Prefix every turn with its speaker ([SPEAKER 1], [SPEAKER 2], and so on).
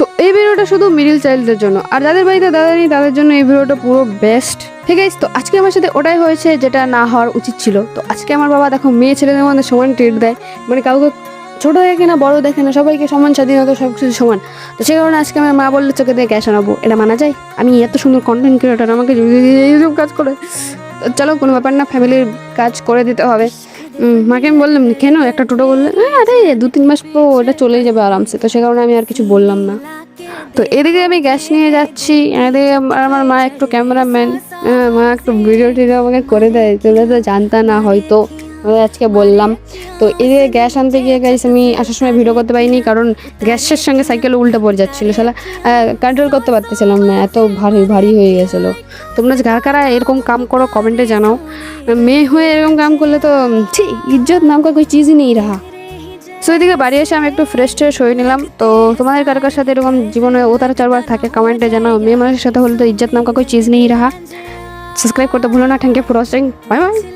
[SPEAKER 1] So এই ভিডিওটা শুধু মিডিল চাইল্ডদের জন্য, আর যাদের বাড়িতে দাদা নেই তাদের জন্য এই ভিডিওটা পুরো বেস্ট। ঠিক আছে, তো আজকে আমার সাথে ওটাই হয়েছে যেটা না হওয়ার উচিত ছিল। তো আজকে আমার বাবা দেখো মেয়ে ছেলেদের মধ্যে সমান ট্রিট দেয়, মানে কাউকে ছোট দেখে না বড় দেখে না, সবাইকে সমান স্বাধীনতা সব কিছু সমান। তো সেই কারণে আজকে আমার মা বললে চোখে দিয়ে গ্যাস আনাবো, এটা মানা যায়? আমি এত সুন্দর কন্টেন্ট ক্রিয়েটার, আমাকে যদি এইসব কাজ করে, তো চলো কোনো ব্যাপার না, ফ্যামিলির কাজ করে দিতে হবে। মাকে আমি বললাম কেন, একটা টোটো বললে আরে 2-3 মাস পর ওটা চলেই যাবে আরামসে, তো সে কারণে আমি আর কিছু বললাম না। তো এদিকে আমি গ্যাস নিয়ে যাচ্ছি, এদিকে আমার মা একটু ক্যামেরাম্যান, মা একটু ভিডিও টিডিও আমাকে করে দেয়, তোমরা তো জানতা না হয়তো, আমি আজকে বললাম। তো এদিকে গ্যাস আনতে গিয়ে গাইস আমি আসার সময় ভিডিও করতে পারিনি, কারণ গ্যাসের সঙ্গে সাইকেল উল্টে পড়ে যাচ্ছিলো, শালা কন্ট্রোল করতে পারতেছিলাম না, এত ভারী ভারী হয়ে গেছিলো। তোমরা কারা কারা এরকম কাম করো কমেন্টে জানাও। মেয়ে হয়ে এরকম কাম করলে তো ছি, ইজ্জত নাম কা কোই চিজই নেই রাহা। সো এদিকে বাড়ি এসে আমি একটু ফ্রেশ ট্রেশ হয়ে নিলাম। তো তোমাদের কার কার সাথে এরকম জীবনে উতার চড়বার থাকে কমেন্টে জানাও। মেয়ে মানুষের সাথে হলে তো ইজ্জত নাম কা কোই চিজ নেই রাহা। সাবস্ক্রাইব করতে ভুলো না। Thank you for watching, bye by.